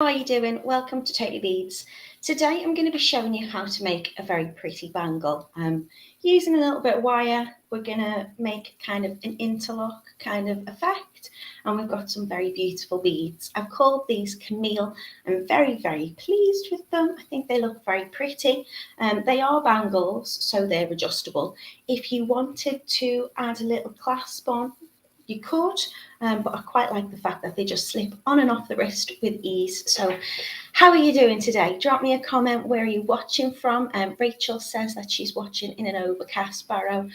How are you doing? Welcome to Totally Beads. Today I'm going to be showing you how to make a very pretty bangle. Using a little bit of wire, we're going to make kind of an interlock kind of effect, and we've got some very beautiful beads. I've called these Camille. I'm very pleased with them. I think they look very pretty. They are bangles, so they're adjustable. If you wanted to add a little clasp on, you could, but I quite like the fact that they just slip on and off the wrist with ease. So how are you doing today? Drop me a comment. Where are you watching from? Rachel says that she's watching in an overcast Barrow.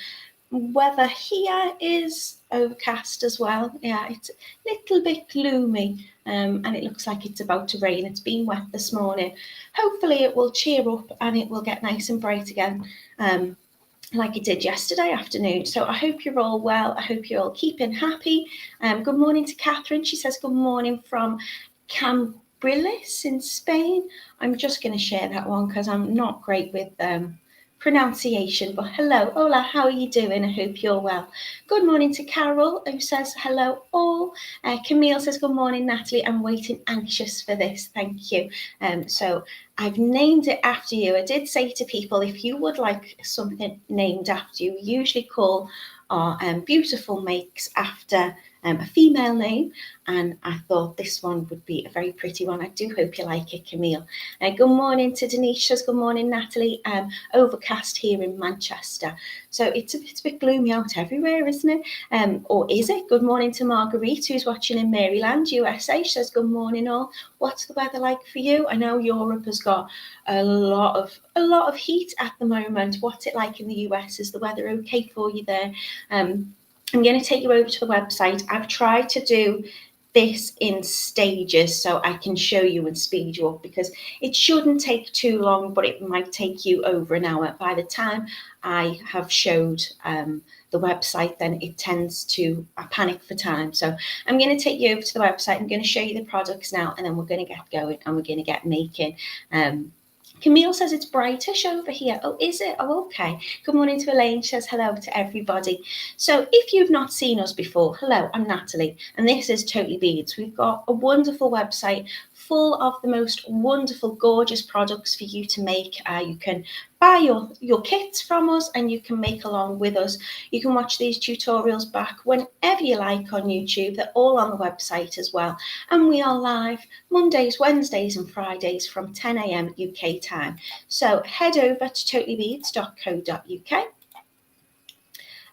Weather here is overcast as well. Yeah, it's a little bit gloomy, and it looks like it's about to rain. It's been wet this morning. Hopefully it will cheer up and it will get nice and bright again, like it did yesterday afternoon. So I hope you're all well. I hope you're all keeping happy. Good morning to Catherine. She says good morning from Cambrilis in Spain. I'm just going to share that one because I'm not great with pronunciation, but hello. Hola, how are you doing? I hope you're well. Good morning to Carol, who says hello all. Camille says good morning, Natalie. I'm waiting anxious for this. Thank you. So I've named it after you. I did say to people, if you would like something named after you, we usually call our beautiful makes after a female name, and I thought this one would be a very pretty one. I do hope you like it, Camille. Good morning to Denise. Says good morning, Natalie. Overcast here in Manchester, so it's a bit gloomy out everywhere, isn't it? Or is it? Good morning to Marguerite, who's watching in Maryland, USA. She says good morning all. What's the weather like for you? I know Europe has got a lot of heat at the moment. What's it like in the US? Is the weather okay for you there? I'm going to take you over to the website. I've tried to do this in stages so I can show you and speed you up, because it shouldn't take too long, but it might take you over an hour. By the time I have showed the website, then it tends to panic for time. So I'm going to take you over to the website. I'm going to show you the products now, and then we're going to get going and we're going to get making. Camille says it's brightish over here. Oh, is it? Oh, okay. Good morning to Elaine. She says hello to everybody. So if you've not seen us before, hello, I'm Natalie, and this is Totally Beads. We've got a wonderful website full of the most wonderful, gorgeous products for you to make. You can buy your kits from us and you can make along with us. You can watch these tutorials back whenever you like on YouTube. They're all on the website as well. And we are live Mondays, Wednesdays and Fridays from 10 a.m. UK time. So head over to totallybeads.co.uk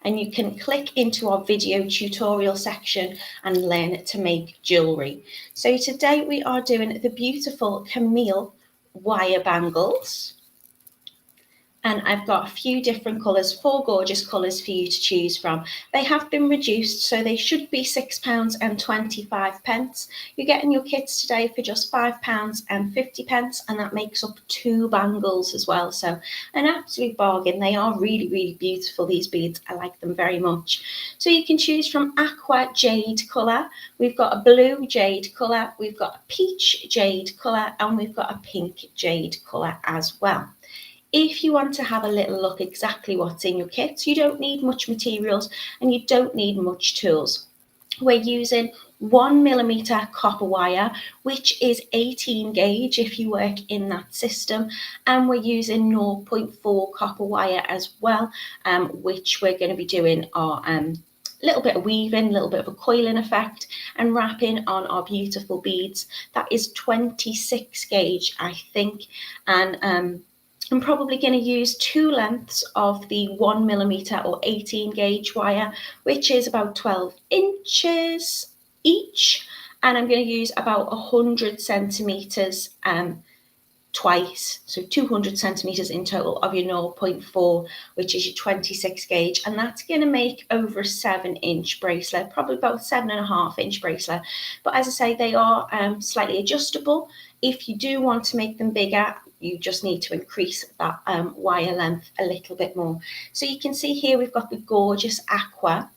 and you can click into our video tutorial section and learn to make jewellery. So today we are doing the beautiful Camille wire bangles. And I've got a few different colours, 4 gorgeous colours for you to choose from. They have been reduced, so they should be £6.25. You're getting your kits today for just £5.50, and that makes up 2 bangles as well. So an absolute bargain. They are really beautiful, these beads. I like them very much. So you can choose from aqua jade colour. We've got a blue jade colour. We've got a peach jade colour, and we've got a pink jade colour as well. If you want to have a little look exactly what's in your kits, you don't need much materials and you don't need much tools. We're using 1mm copper wire, which is 18 gauge if you work in that system, and we're using 0.4 copper wire as well, which we're going to be doing our little bit of weaving, a little bit of a coiling effect and wrapping on our beautiful beads. That is 26 gauge, I think, and I'm probably going to use 2 lengths of the 1mm or 18 gauge wire, which is about 12 inches each, and I'm going to use about 100 centimeters twice, so 200 centimeters in total of your 0.4, which is your 26 gauge, and that's going to make over a 7-inch bracelet, probably about 7.5-inch bracelet. But as I say, they are slightly adjustable. If you do want to make them bigger, you just need to increase that wire length a little bit more. So you can see here we've got the gorgeous aqua.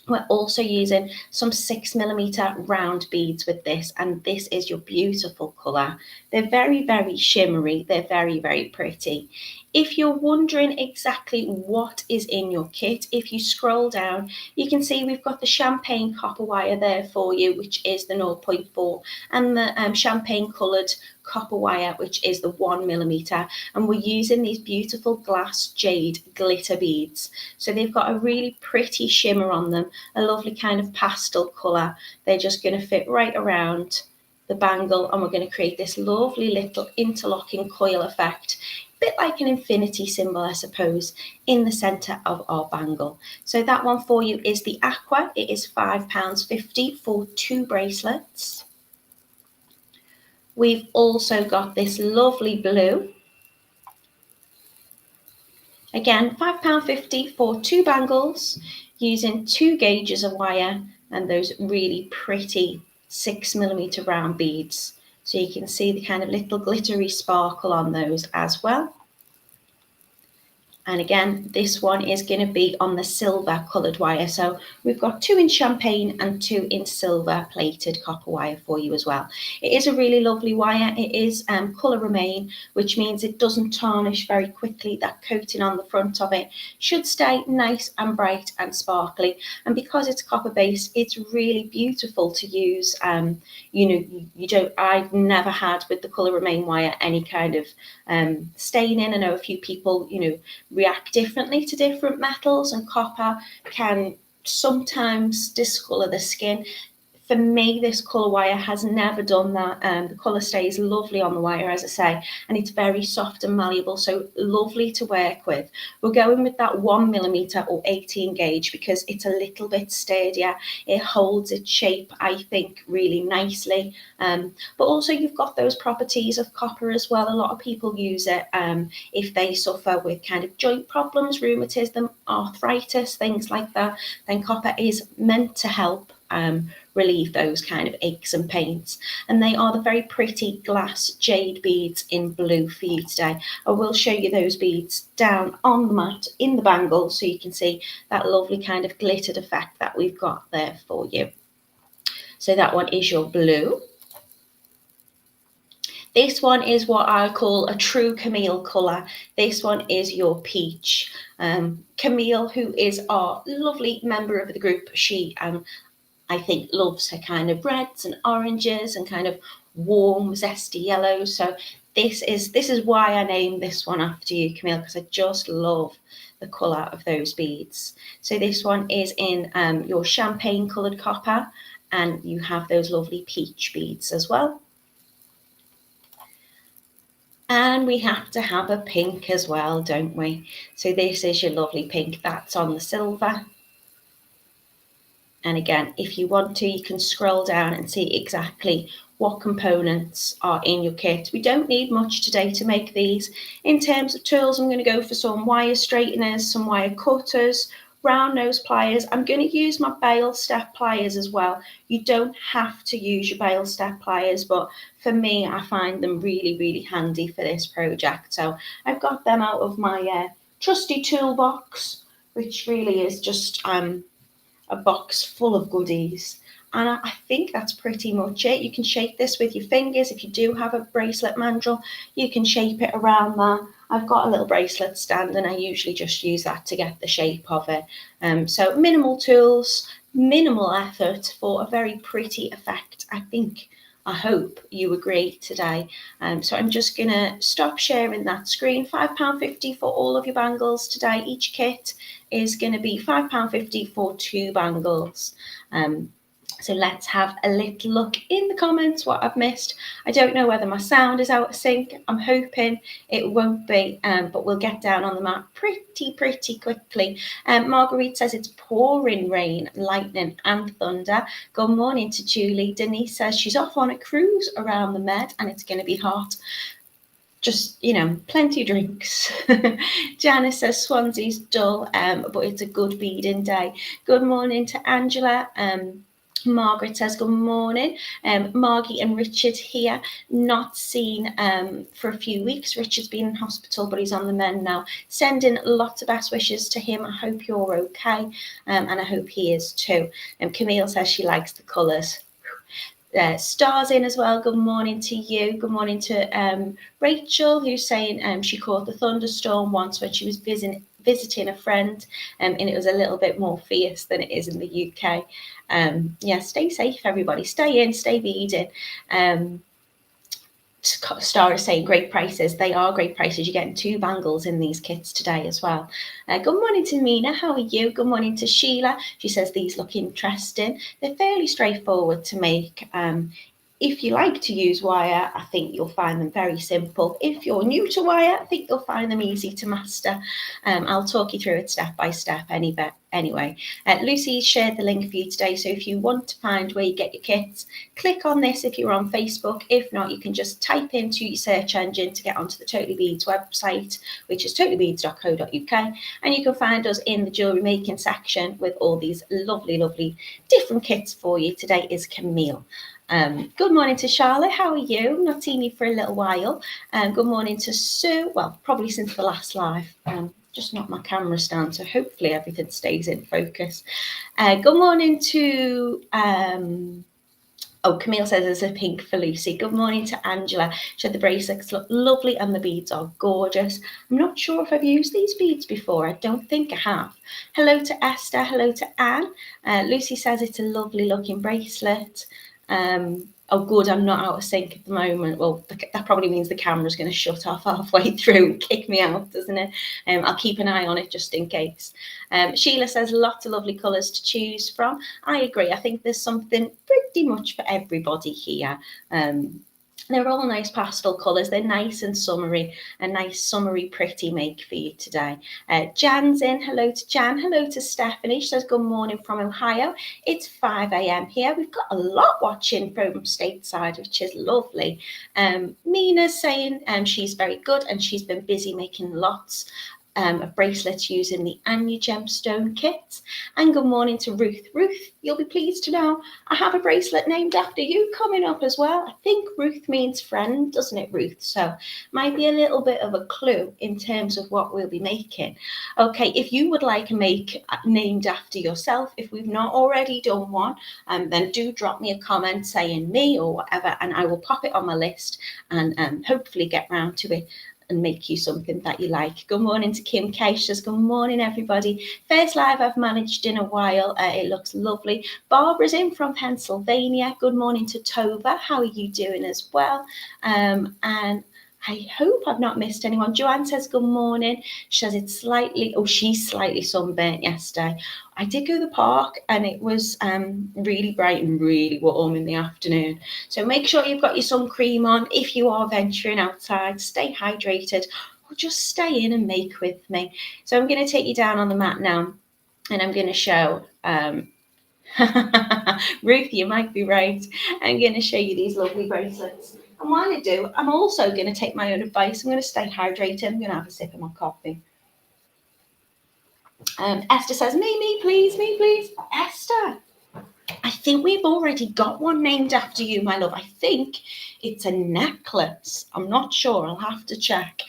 We're also using some 6mm round beads with this, and this is your beautiful colour. They're very shimmery. They're very pretty. If you're wondering exactly what is in your kit, if you scroll down, you can see we've got the champagne copper wire there for you, which is the 0.4, and the champagne coloured copper wire, which is the 1mm, and we're using these beautiful glass jade glitter beads. So they've got a really pretty shimmer on them, a lovely kind of pastel colour. They're just going to fit right around the bangle, and we're going to create this lovely little interlocking coil effect, a bit like an infinity symbol, I suppose, in the centre of our bangle. So that one for you is the aqua. It is £5.50 for 2 bracelets. We've also got this lovely blue. Again, £5.50 for 2 bangles, using 2 gauges of wire and those really pretty 6mm round beads. So you can see the kind of little glittery sparkle on those as well. And again, this one is going to be on the silver coloured wire. So we've got 2 in champagne and 2 in silver plated copper wire for you as well. It is a really lovely wire. It is colour remain, which means it doesn't tarnish very quickly. That coating on the front of it should stay nice and bright and sparkly. And because it's copper based, it's really beautiful to use. I've never had with the colour remain wire any kind of staining. I know a few people, react differently to different metals, and copper can sometimes discolour the skin. For me, this colour wire has never done that. The colour stays lovely on the wire, as I say, and it's very soft and malleable, so lovely to work with. We're going with that 1mm or 18 gauge because it's a little bit sturdier. It holds its shape, I think, really nicely. But also you've got those properties of copper as well. A lot of people use it if they suffer with kind of joint problems, rheumatism, arthritis, things like that. Then copper is meant to help relieve those kind of aches and pains. And they are the very pretty glass jade beads in blue for you today. I will show you those beads down on the mat in the bangle so you can see that lovely kind of glittered effect that we've got there for you. So that one is your blue. This one is what I call a true Camille colour. This one is your peach. Camille, who is our lovely member of the group, she I think loves her kind of reds and oranges and kind of warm, zesty yellows. So this is why I named this one after you, Camille, because I just love the colour of those beads. So this one is in your champagne coloured copper, and you have those lovely peach beads as well. And we have to have a pink as well, don't we? So this is your lovely pink. That's on the silver. And again, if you want to, you can scroll down and see exactly what components are in your kit. We don't need much today to make these. In terms of tools, I'm going to go for some wire straighteners, some wire cutters, round nose pliers. I'm going to use my bail step pliers as well. You don't have to use your bail step pliers, but for me, I find them really, really handy for this project. So I've got them out of my trusty toolbox, which really is just a box full of goodies. And I think that's pretty much it. You can shape this with your fingers. If you do have a bracelet mandrel, you can shape it around that. I've got a little bracelet stand and I usually just use that to get the shape of it. So minimal tools, minimal effort for a very pretty effect, I think. I hope you agree today. So I'm just going to stop sharing that screen. £5.50 for all of your bangles today. Each kit is going to be £5.50 for 2 bangles. So let's have a little look in the comments what I've missed. I don't know whether my sound is out of sync. I'm hoping it won't be, but we'll get down on the mat pretty quickly. Marguerite says it's pouring rain, lightning and thunder. Good morning to Julie. Denise says she's off on a cruise around the Med and it's going to be hot. Just, plenty of drinks. Janice says Swansea's dull, but it's a good beading day. Good morning to Angela. Margaret says good morning. Margie and Richard here, not seen for a few weeks. Richard's been in hospital, but he's on the mend now. Sending lots of best wishes to him. I hope you're okay, and I hope he is too. Camille says she likes the colours. Stars in as well. Good morning to you. Good morning to Rachel, who's saying she caught the thunderstorm once when she was visiting a friend, and it was a little bit more fierce than it is in the UK. Yeah, stay safe, everybody. Stay in, stay beading. Star is saying great prices. They are great prices. You're getting 2 bangles in these kits today as well. Good morning to Mina. How are you? Good morning to Sheila. She says these look interesting. They're fairly straightforward to make. If you like to use wire, I think you'll find them very simple. If you're new to wire, I think you'll find them easy to master. I'll talk you through it step by step anyway. Lucy shared the link for you today, so if you want to find where you get your kits, click on this if you're on Facebook. If not, you can just type into your search engine to get onto the Totally Beads website, which is totallybeads.co.uk, and you can find us in the jewellery making section with all these lovely different kits for you. Today is Camille. Good morning to Charlotte. How are you? Not seen you for a little while. Good morning to Sue. Well, probably since the last live. Just knocked my camera stand, so hopefully everything stays in focus. Good morning to Camille says there's a pink for Lucy. Good morning to Angela. She said the bracelets look lovely and the beads are gorgeous. I'm not sure if I've used these beads before. I don't think I have. Hello to Esther. Hello to Anne. Lucy says it's a lovely looking bracelet. Good, I'm not out of sync at the moment. Well, that probably means the camera's going to shut off halfway through and kick me out, doesn't it? I'll keep an eye on it just in case. Sheila says lots of lovely colours to choose from. I agree. I think there's something pretty much for everybody here. They're all nice pastel colours. They're nice and summery, a nice summery pretty make for you today. Jan's in. Hello to Jan. Hello to Stephanie. She says good morning from Ohio. It's 5 a.m. here. We've got a lot watching from stateside, which is lovely. Mina's saying she's very good and she's been busy making lots of bracelets using the Anya gemstone kit. And good morning to Ruth. Ruth, you'll be pleased to know I have a bracelet named after you coming up as well. I think Ruth means friend, doesn't it, Ruth? So might be a little bit of a clue in terms of what we'll be making. Okay, if you would like a make named after yourself, if we've not already done one, then do drop me a comment saying me or whatever, and I will pop it on my list and hopefully get round to it and make you something that you like. Good morning to Kim K. She says, good morning, everybody. First live I've managed in a while. It looks lovely. Barbara's in from Pennsylvania. Good morning to Tova. How are you doing as well? And I hope I've not missed anyone. Joanne says good morning. She says it's she's slightly sunburnt yesterday. I did go to the park and it was really bright and really warm in the afternoon. So make sure you've got your sun cream on. If you are venturing outside, stay hydrated or just stay in and make with me. So I'm going to take you down on the mat now and I'm going to show Ruth, you might be right. I'm going to show you these lovely bracelets. And while I do, I'm also going to take my own advice. I'm going to stay hydrated. I'm going to have a sip of my coffee. Esther says, me, please. Esther, I think we've already got one named after you, my love. I think it's a necklace. I'm not sure. I'll have to check.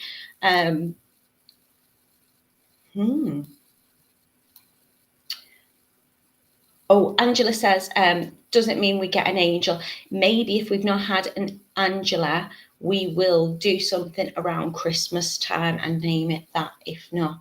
Oh, Angela says, doesn't mean we get an angel. Maybe if we've not had an Angela, we will do something around Christmas time and name it that, if not.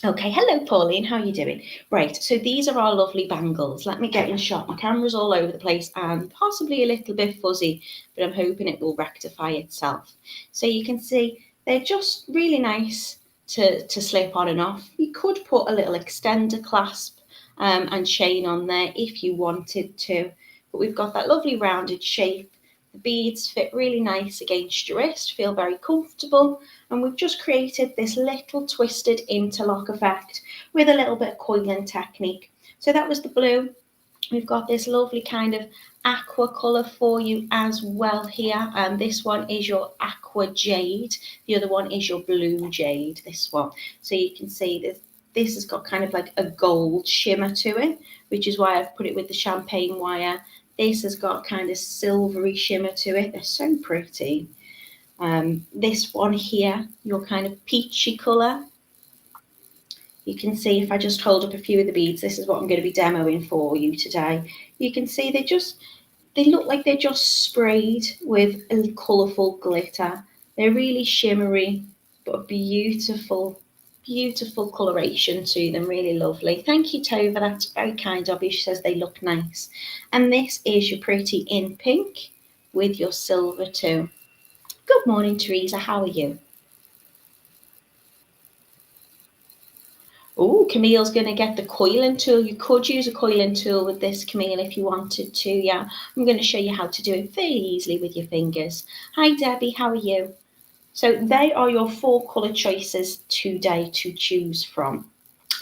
Okay, hello, Pauline. How are you doing? Right, so these are our lovely bangles. Let me get in shot. My camera's all over the place and possibly a little bit fuzzy, but I'm hoping it will rectify itself. So you can see they're just really nice to slip on and off. You could put a little extender clasp and chain on there if you wanted to, but we've got that lovely rounded shape. The beads fit really nice against your wrist, feel very comfortable, and we've just created this little twisted interlock effect with a little bit of coiling technique. So that was the blue. We've got this lovely kind of aqua colour for you as well here, and this one is your aqua jade, the other one is your blue jade, this one. So you can see this has got kind of like a gold shimmer to it, which is why I've put it with the champagne wire. This has got kind of silvery shimmer to it. They're so pretty. This one here, your kind of peachy colour. You can see if I just hold up a few of the beads, this is what I'm going to be demoing for you today. You can see they're just they look like they're just sprayed with a colourful glitter. They're really shimmery, but beautiful, beautiful coloration to them, really lovely. Thank you, Tova, that's very kind of you. She says they look nice. And this is your pretty in pink with your silver too. Good morning, Teresa, how are you? Oh, Camille's going to get the coiling tool. You could use a coiling tool with this, Camille, if you wanted to. Yeah, I'm going to show you how to do it very easily with your fingers. Hi, Debbie, how are you? So they are your 4 colour choices today to choose from.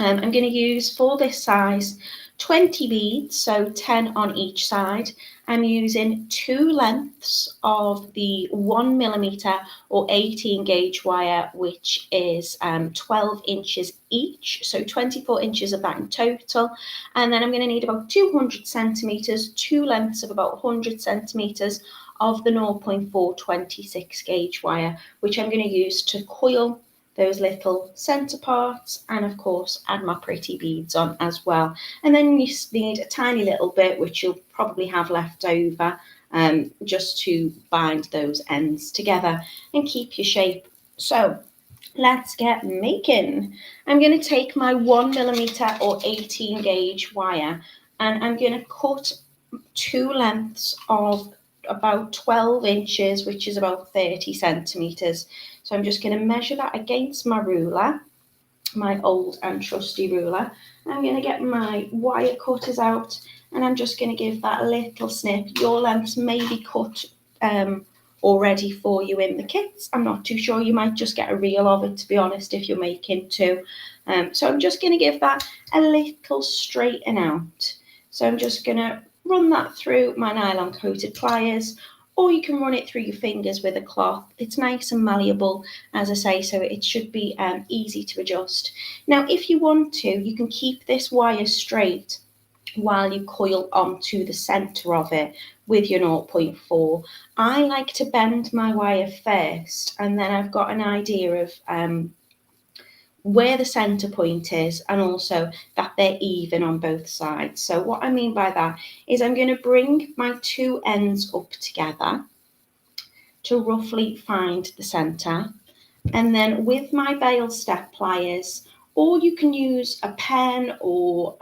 I'm going to use, for this size, 20 beads, so 10 on each side. I'm using 2 lengths of the 1mm or 18 gauge wire, which is 12 inches each, so 24 inches of that in total. And then I'm going to need about 200 centimetres, 2 lengths of about 100 centimetres of the 0.426 gauge wire, which I'm going to use to coil those little centre parts, and of course add my pretty beads on as well. And then you need a tiny little bit, which you'll probably have left over, just to bind those ends together and keep your shape. So let's get making. I'm going to take my 1mm or 18 gauge wire, and I'm going to cut 2 lengths of about 12 inches, which is about 30 centimetres. So I'm just going to measure that against my ruler, my old and trusty ruler. I'm going to get my wire cutters out, and I'm just going to give that a little snip. Your lengths may be cut already for you in the kits. I'm not too sure. You might just get a reel of it, to be honest, if you're making 2. So I'm just going to give that a little straighten out. So I'm just going to run that through my nylon coated pliers, or you can run it through your fingers with a cloth. It's nice and malleable, as I say, so it should be easy to adjust. Now, if you want to, you can keep this wire straight while you coil onto the centre of it with your 0.4. I like to bend my wire first, and then I've got an idea of where the centre point is, and also that they're even on both sides. So what I mean by that is I'm going to bring my 2 ends up together to roughly find the centre, and then with my bail step pliers, or you can use a pen, or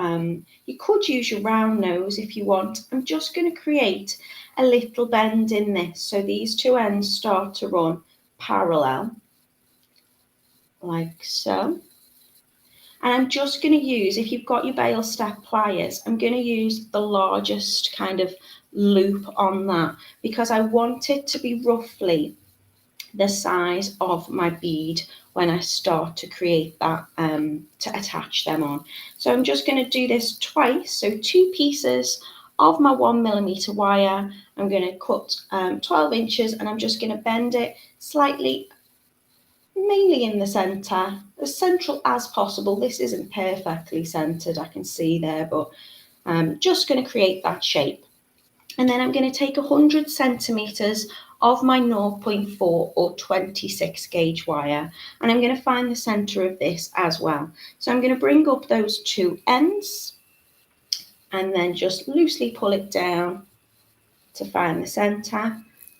you could use your round nose if you want. I'm just going to create a little bend in this, so these 2 ends start to run parallel, like so. And I'm just going to use, if you've got your bail step pliers, I'm going to use the largest kind of loop on that, because I want it to be roughly the size of my bead when I start to create that, to attach them on. So I'm just going to do this twice. So 2 pieces of my 1mm wire. I'm going to cut 12 inches, and I'm just going to bend it slightly, mainly in the centre, as central as possible. This isn't perfectly centred, I can see there, but I'm just going to create that shape. And then I'm going to take 100 centimetres of my 0.4 or 26 gauge wire, and I'm going to find the centre of this as well. So I'm going to bring up those 2 ends and then just loosely pull it down to find the centre,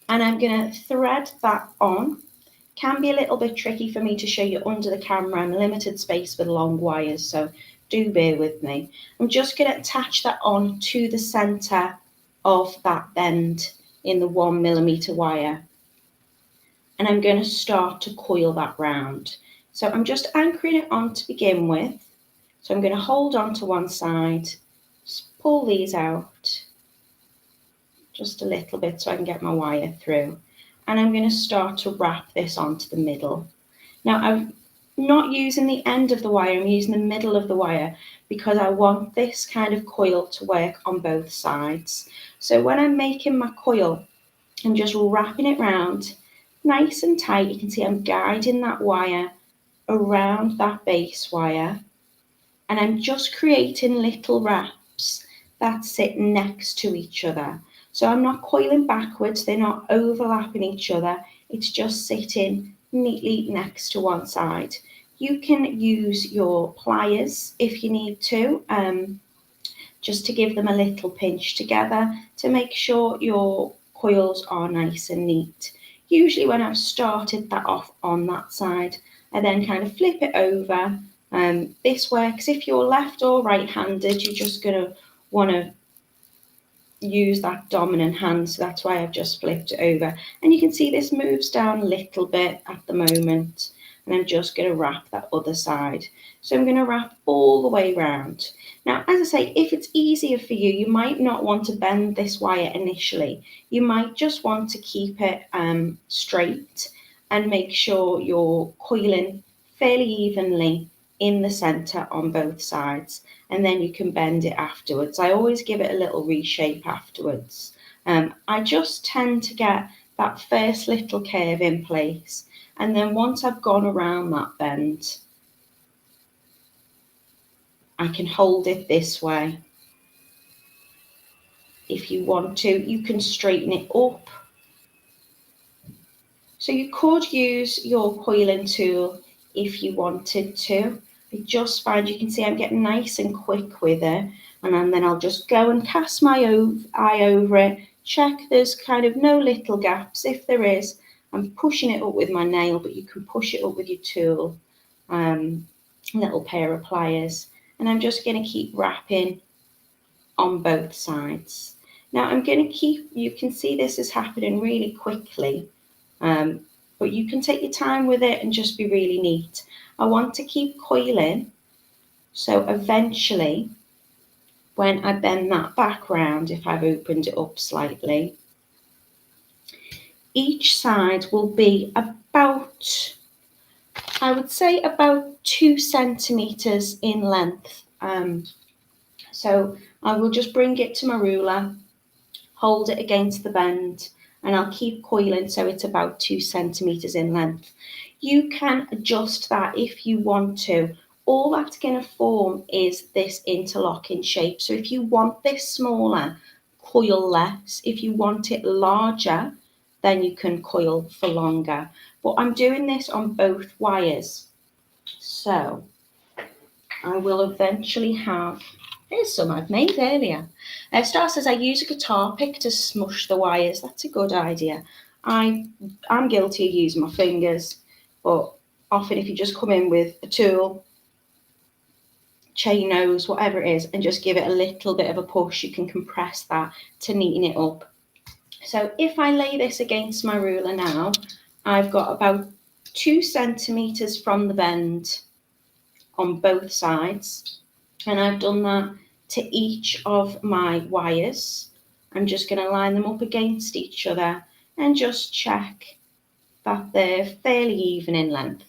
and I'm going to thread that on. Can be a little bit tricky for me to show you under the camera. I'm limited space with long wires, so do bear with me. I'm just going to attach that on to the centre of that bend in the 1mm wire, and I'm going to start to coil that round. So I'm just anchoring it on to begin with. So I'm going to hold on to one side, just pull these out just a little bit so I can get my wire through, and I'm going to start to wrap this onto the middle. Now I'm not using the end of the wire, I'm using the middle of the wire, because I want this kind of coil to work on both sides. So when I'm making my coil, I'm just wrapping it round nice and tight. You can see I'm guiding that wire around that base wire, and I'm just creating little wraps that sit next to each other. So I'm not coiling backwards, they're not overlapping each other, it's just sitting neatly next to one side. You can use your pliers if you need to. just to give them a little pinch together to make sure your coils are nice and neat. Usually when I've started that off on that side, I then kind of flip it over. This works if you're left or right-handed, you're just going to want to use that dominant hand, so that's why I've just flipped it over. And you can see this moves down a little bit at the moment, and I'm just going to wrap that other side. So I'm going to wrap all the way around. Now, as I say, if it's easier for you, you might not want to bend this wire initially. You might just want to keep it straight and make sure you're coiling fairly evenly in the center on both sides, and then you can bend it afterwards. I always give it a little reshape afterwards. I just tend to get that first little curve in place, and then once I've gone around that bend, I can hold it this way. If you want to, you can straighten it up. So you could use your coiling tool if you wanted to. I just find, you can see I'm getting nice and quick with it, and then I'll just go and cast my eye over it, check there's kind of no little gaps. If there is, I'm pushing it up with my nail, but you can push it up with your tool, little pair of pliers, and I'm just going to keep wrapping on both sides. Now I'm going to keep, you can see this is happening really quickly, but you can take your time with it and just be really neat. I want to keep coiling, so eventually when I bend that back round, if I've opened it up slightly, each side will be about, I would say about 2 centimeters in length. So I will just bring it to my ruler, hold it against the bend, and I'll keep coiling so it's about 2 centimeters in length. You can adjust that if you want to. All that's going to form is this interlocking shape. So if you want this smaller, coil less. If you want it larger, then you can coil for longer. But I'm doing this on both wires. So I will eventually have, here's some I've made earlier. Star says I use a guitar pick to smush the wires. That's a good idea. I'm guilty of using my fingers, but often if you just come in with a tool, chain nose, whatever it is, and just give it a little bit of a push, you can compress that to neaten it up. So if I lay this against my ruler now, I've got about 2 centimeters from the bend on both sides, and I've done that to each of my wires. I'm just going to line them up against each other and just check that they're fairly even in length.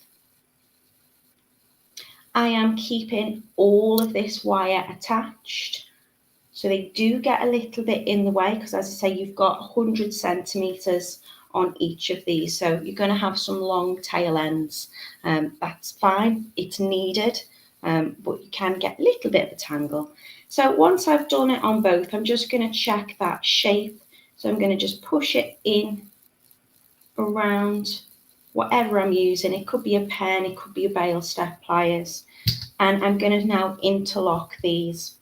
I am keeping all of this wire attached, so they do get a little bit in the way, because as I say, you've got 100 centimeters on each of these, so you're going to have some long tail ends. That's fine, it's needed, but you can get a little bit of a tangle. So once I've done it on both, I'm just going to check that shape. So I'm going to just push it in around whatever I'm using. It could be a pen, it could be a bail step pliers, and I'm going to now interlock these.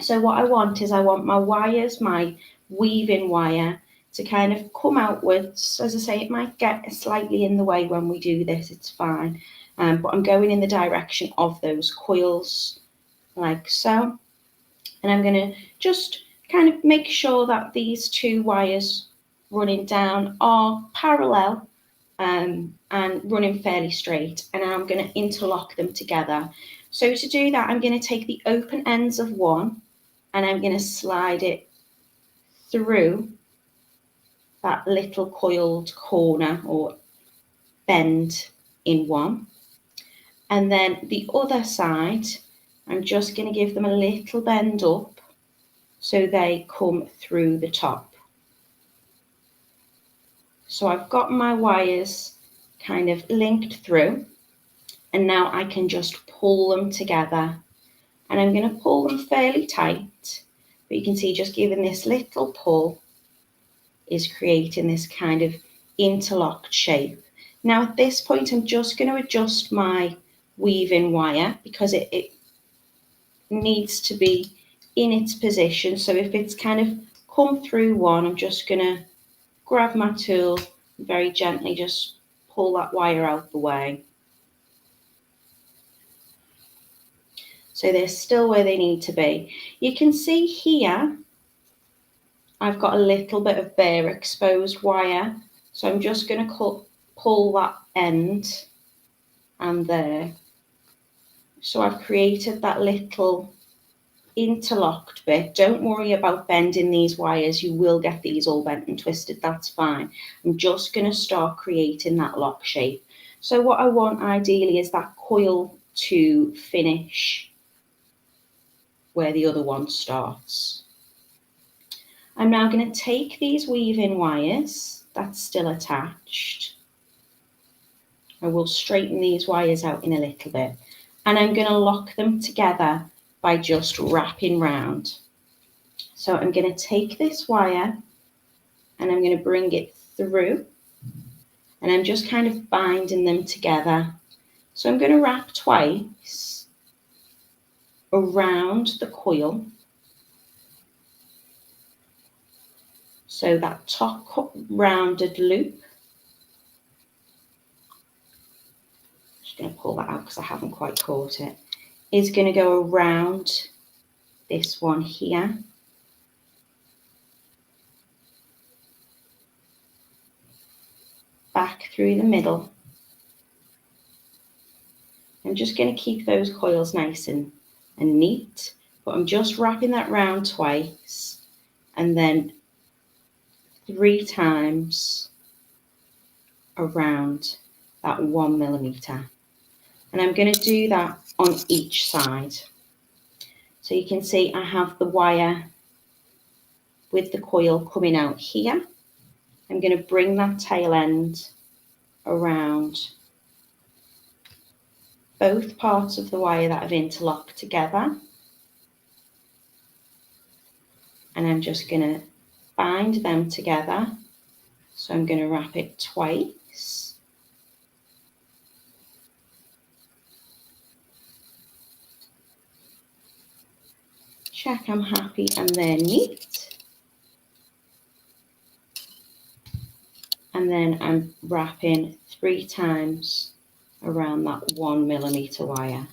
So what I want is, I want my wires, my weaving wire, to kind of come outwards. As I say, it might get slightly in the way when we do this, it's fine. But I'm going in the direction of those coils, like so. And I'm going to just kind of make sure that these two wires running down are parallel and running fairly straight. And I'm going to interlock them together. So to do that, I'm going to take the open ends of one, and I'm going to slide it through that little coiled corner or bend in one. And then the other side, I'm just going to give them a little bend up so they come through the top. So I've got my wires kind of linked through, and now I can just pull them together. And I'm going to pull them fairly tight, but you can see just giving this little pull is creating this kind of interlocked shape. Now at this point, I'm just going to adjust my weaving wire, because it needs to be in its position. So if it's kind of come through one, I'm just going to grab my tool and very gently just pull that wire out the way. So they're still where they need to be. You can see here, I've got a little bit of bare exposed wire. So I'm just going to pull that end and there. So I've created that little interlocked bit. Don't worry about bending these wires. You will get these all bent and twisted. That's fine. I'm just going to start creating that lock shape. So what I want ideally is that coil to finish where the other one starts. I'm now going to take these weaving wires that's still attached. I will straighten these wires out in a little bit, and I'm going to lock them together by just wrapping round. So I'm going to take this wire and I'm going to bring it through, and I'm just kind of binding them together. So I'm going to wrap twice around the coil. So that top rounded loop, just going to pull that out because I haven't quite caught it, is going to go around this one here. Back through the middle. I'm just going to keep those coils nice and neat, but I'm just wrapping that round twice and then 3 times around that 1 millimeter. And I'm going to do that on each side. So you can see I have the wire with the coil coming out here. I'm going to bring that tail end around both parts of the wire that I've interlocked together. And I'm just going to bind them together. So I'm going to wrap it twice. Check I'm happy and they're neat. And then I'm wrapping 3 times around that 1 millimeter wire.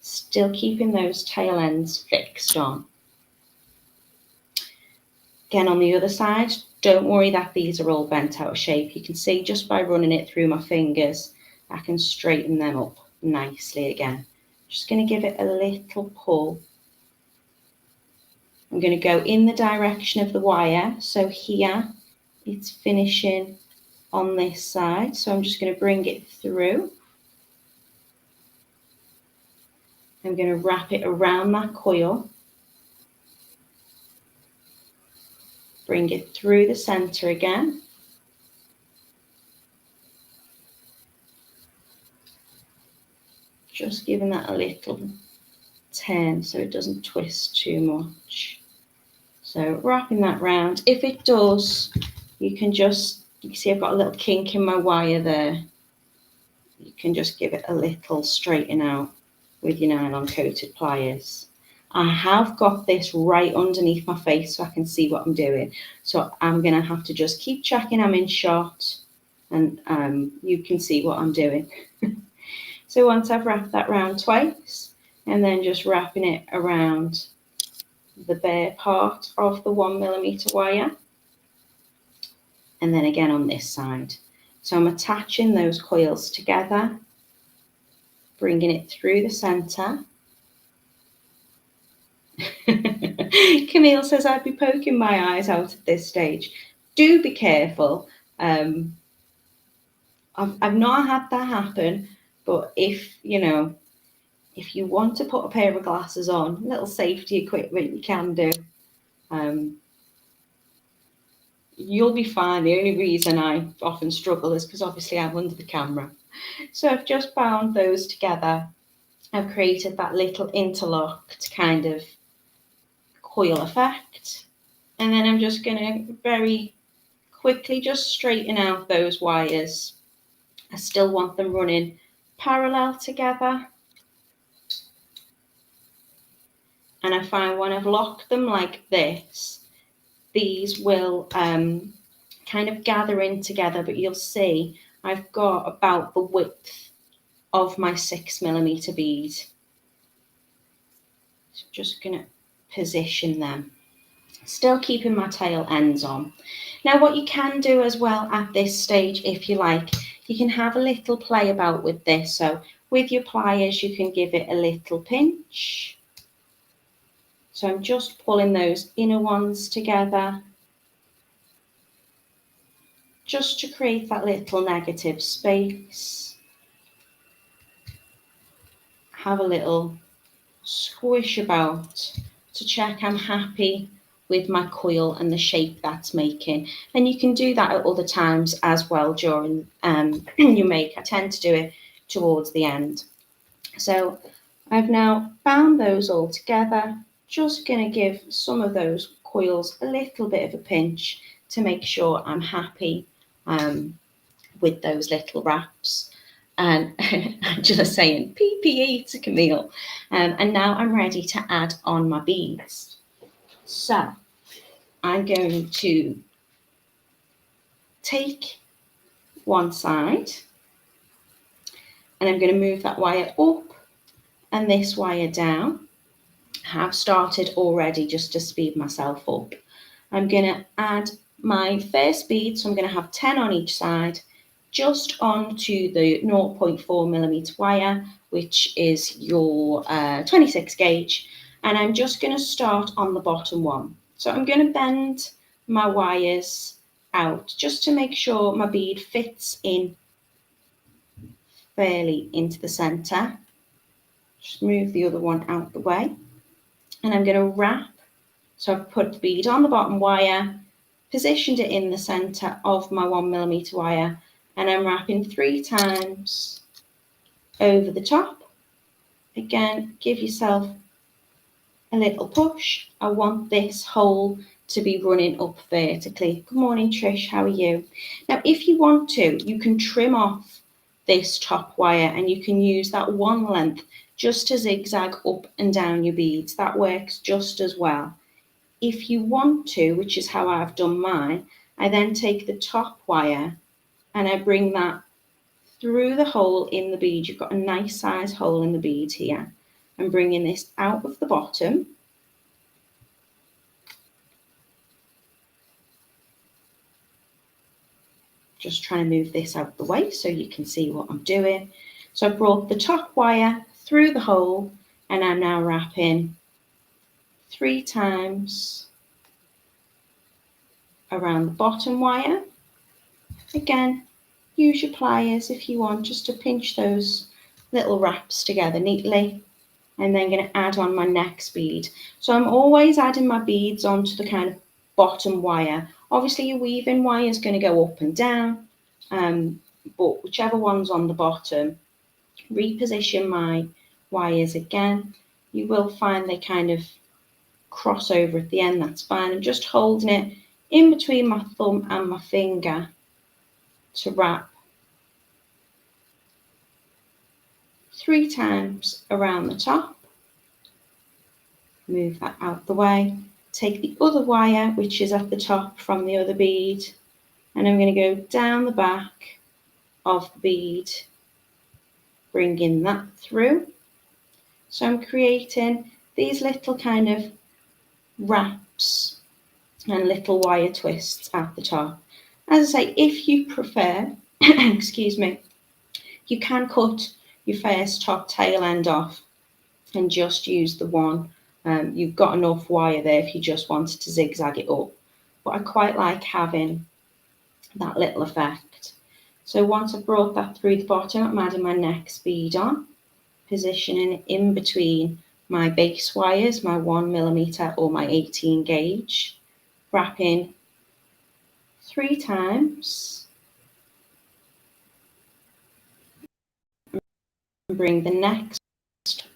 Still keeping those tail ends fixed on. Again, on the other side, don't worry that these are all bent out of shape. You can see just by running it through my fingers, I can straighten them up nicely again. Just going to give it a little pull. I'm going to go in the direction of the wire. So here it's finishing on this side. So I'm just going to bring it through. I'm going to wrap it around that coil. Bring it through the center again. Just giving that a little turn so it doesn't twist too much. So wrapping that round. If it does, you can see I've got a little kink in my wire there. You can just give it a little straighten out with your nylon coated pliers. I have got this right underneath my face so I can see what I'm doing. So I'm going to have to just keep checking I'm in shot, and you can see what I'm doing. So once I've wrapped that round twice, and then just wrapping it around the bare part of the 1 millimeter wire, and then again on this side. So I'm attaching those coils together, bringing it through the center. Camille says I'd be poking my eyes out at this stage. Do be careful. I've not had that happen, but if you want to put a pair of glasses on, little safety equipment you can do. You'll be fine. The only reason I often struggle is because obviously I'm under the camera. So I've just bound those together. I've created that little interlocked kind of coil effect. And then I'm just going to very quickly just straighten out those wires. I still want them running parallel together. And I find when I've locked them like this, these will kind of gather in together, but you'll see I've got about the width of my 6mm bead. So just going to position them, still keeping my tail ends on. Now what you can do as well at this stage, if you like, you can have a little play about with this. So with your pliers, you can give it a little pinch. So I'm just pulling those inner ones together, just to create that little negative space. Have a little squish about to check I'm happy with my coil and the shape that's making. And you can do that at other times as well during your make. I tend to do it towards the end. So I've now bound those all together. Just going to give some of those coils a little bit of a pinch to make sure I'm happy with those little wraps. And Angela saying PPE to Camille. And now I'm ready to add on my beads. So I'm going to take one side and I'm going to move that wire up and this wire down. I have started already just to speed myself up. I'm going to add my first bead, so I'm going to have 10 on each side, just onto the 0.4mm wire, which is your 26 gauge, and I'm just going to start on the bottom one. So I'm going to bend my wires out just to make sure my bead fits in fairly into the center. Just move the other one out the way, and I'm going to wrap. So I've put the bead on the bottom wire, positioned it in the center of my 1mm wire, and I'm wrapping 3 times over the top. Again, give yourself a little push. I want this hole to be running up vertically. Good morning, Trish, how are you? Now, if you want to, you can trim off this top wire and you can use that one length just to zigzag up and down your beads. That works just as well. If you want to, which is how I've done mine, I then take the top wire and I bring that through the hole in the bead. You've got a nice size hole in the bead here. I'm bringing this out of the bottom. Just trying to move this out of the way so you can see what I'm doing. So I brought the top wire through the hole and I'm now wrapping 3 times around the bottom wire. Again, use your pliers if you want, just to pinch those little wraps together neatly. And then going to add on my next bead. So I'm always adding my beads onto the kind of bottom wire. Obviously your weaving wire is going to go up and down, but whichever one's on the bottom, reposition my wires again. You will find they kind of cross over at the end, that's fine. I'm just holding it in between my thumb and my finger to wrap 3 times around the top. Move that out the way. Take the other wire, which is at the top from the other bead, and I'm going to go down the back of the bead, bringing that through. So I'm creating these little kind of wraps and little wire twists at the top. As I say, if you prefer, excuse me, you can cut your first top tail end off and just use the one. You've got enough wire there if you just wanted to zigzag it up. But I quite like having that little effect. So once I've brought that through the bottom, I'm adding my next bead on, positioning it in between my base wires, my 1mm or my 18 gauge, wrapping 3 times, and bring the next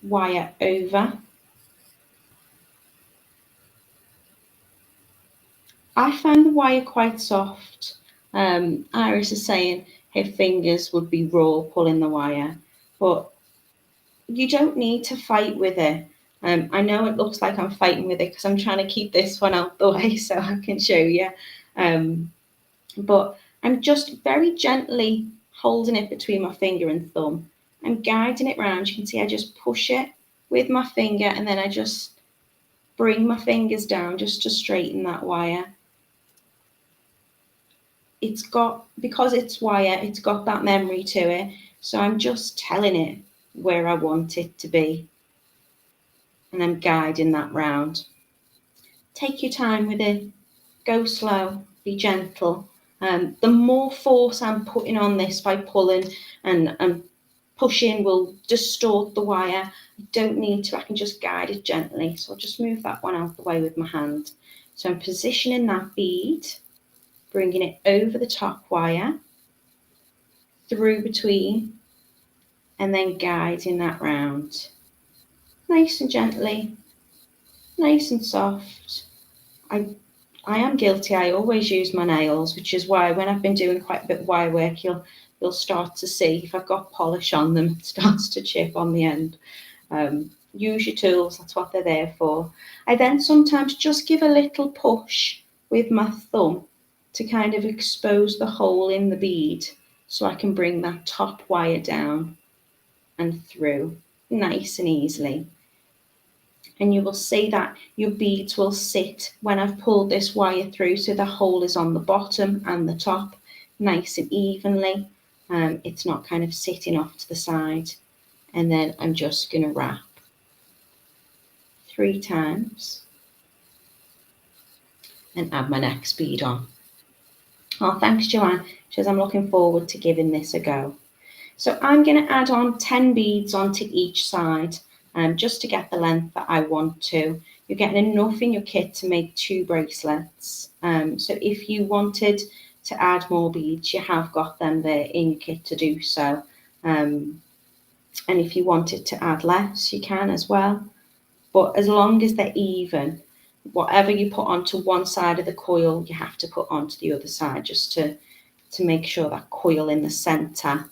wire over. I find the wire quite soft. Iris is saying her fingers would be raw pulling the wire, but you don't need to fight with it. I know it looks like I'm fighting with it because I'm trying to keep this one out the way so I can show you. But I'm just very gently holding it between my finger and thumb. I'm guiding it round. You can see I just push it with my finger and then I just bring my fingers down just to straighten that wire. It's got, because it's wire, it's got that memory to it. So I'm just telling it where I want it to be. And I'm guiding that round. Take your time with it. Go slow, be gentle. The more force I'm putting on this by pulling and pushing will distort the wire. I don't need to, I can just guide it gently. So I'll just move that one out the way with my hand. So I'm positioning that bead, bringing it over the top wire, through between, and then guiding that round. Nice and gently, nice and soft. I am guilty. I always use my nails, which is why when I've been doing quite a bit of wire work, you'll start to see if I've got polish on them, it starts to chip on the end. Use your tools, that's what they're there for. I then sometimes just give a little push with my thumb to kind of expose the hole in the bead so I can bring that top wire down and through nice and easily. And you will see that your beads will sit when I've pulled this wire through, so the hole is on the bottom and the top nice and evenly. It's not kind of sitting off to the side. And then I'm just going to wrap 3 times and add my next bead on. Oh, thanks, Joanne. She says, I'm looking forward to giving this a go. So I'm going to add on 10 beads onto each side, just to get the length that I want to. You're getting enough in your kit to make 2 bracelets. So if you wanted to add more beads, you have got them there in your kit to do so. And if you wanted to add less, you can as well. But as long as they're even, whatever you put onto one side of the coil, you have to put onto the other side, just to make sure that coil in the centre,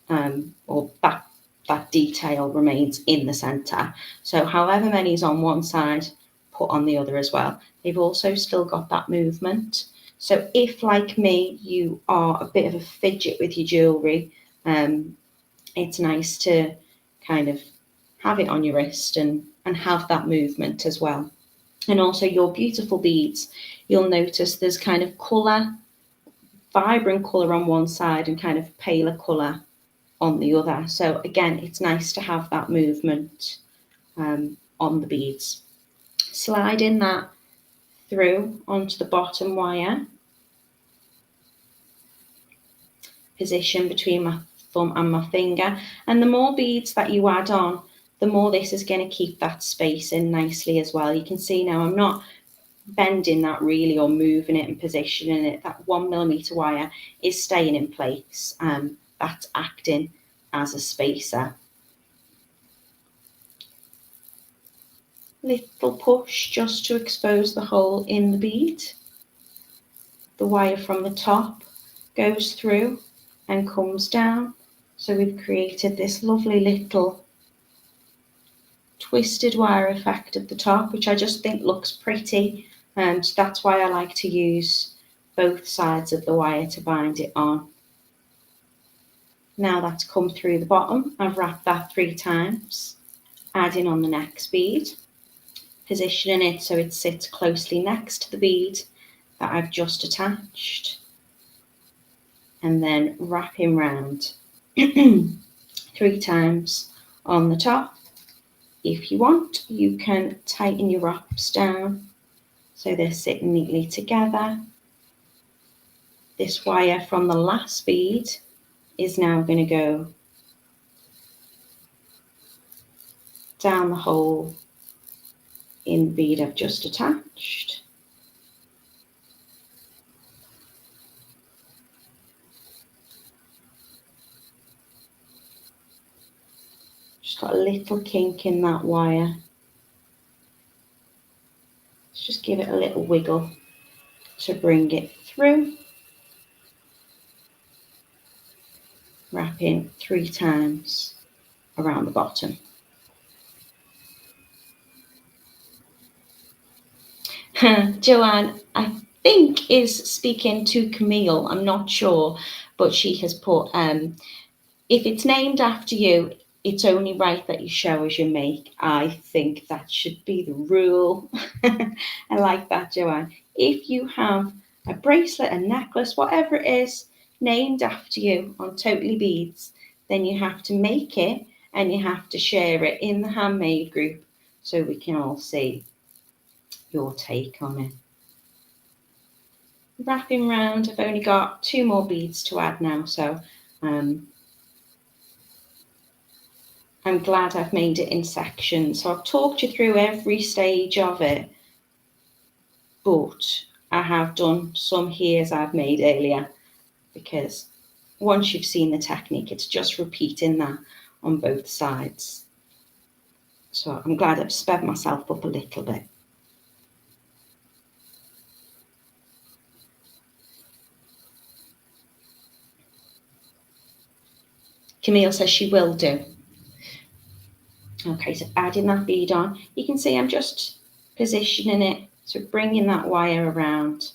or that detail remains in the centre. So however many is on one side, put on the other as well. They've also still got that movement. So if, like me, you are a bit of a fidget with your jewellery, it's nice to kind of have it on your wrist and have that movement as well. And also your beautiful beads, you'll notice there's kind of colour, vibrant colour on one side and kind of paler colour on the other. So again, it's nice to have that movement on the beads. Sliding that through onto the bottom wire, position between my thumb and my finger, and the more beads that you add on, the more this is going to keep that space in nicely as well. You can see now I'm not bending that really or moving it and positioning it. That 1mm wire is staying in place. That's acting as a spacer. Little push just to expose the hole in the bead. The wire from the top goes through and comes down. So we've created this lovely little twisted wire effect at the top, which I just think looks pretty. And that's why I like to use both sides of the wire to bind it on. Now that's come through the bottom, I've wrapped that 3 times, adding on the next bead, positioning it so it sits closely next to the bead that I've just attached, and then wrapping round 3 times on the top. If you want, you can tighten your wraps down so they're sitting neatly together. This wire from the last bead is now going to go down the hole in the bead I've just attached. Just got a little kink in that wire. Let's just give it a little wiggle to bring it through. Wrapping 3 times around the bottom. Joanne, I think is speaking to Camille. I'm not sure, but she has put, if it's named after you, it's only right that you show as you make. I think that should be the rule. I like that, Joanne. If you have a bracelet, a necklace, whatever it is, named after you on Totally Beads, then you have to make it and you have to share it in the handmade group so we can all see your take on it. Wrapping round, I've only got 2 more beads to add now, so I'm glad I've made it in sections. So I've talked you through every stage of it, but I have done some hairs I've made earlier, because once you've seen the technique, it's just repeating that on both sides. So I'm glad I've sped myself up a little bit. Camille says she will do. Okay, so adding that bead on, you can see I'm just positioning it, so bringing that wire around,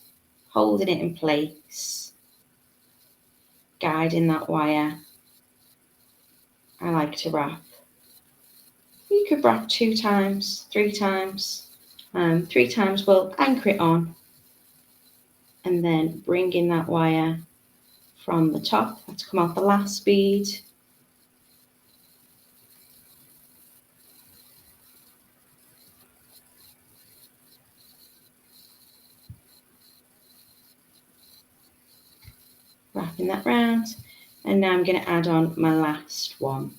holding it in place, guiding that wire. I like to wrap. You could wrap 2 times, 3 times. 3 times we'll anchor it on, and then bringing that wire from the top, that's come off the last bead. Wrapping that round, and now I'm going to add on my last one.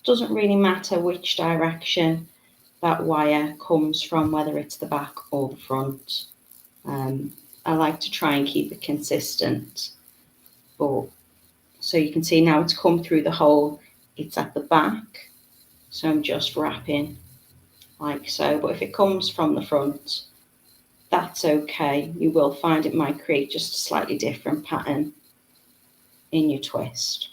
Doesn't really matter which direction that wire comes from, whether it's the back or the front. I like to try and keep it consistent, but so you can see now it's come through the hole, it's at the back, so I'm just wrapping like so. But if it comes from the front, that's okay. You will find it might create just a slightly different pattern in your twist.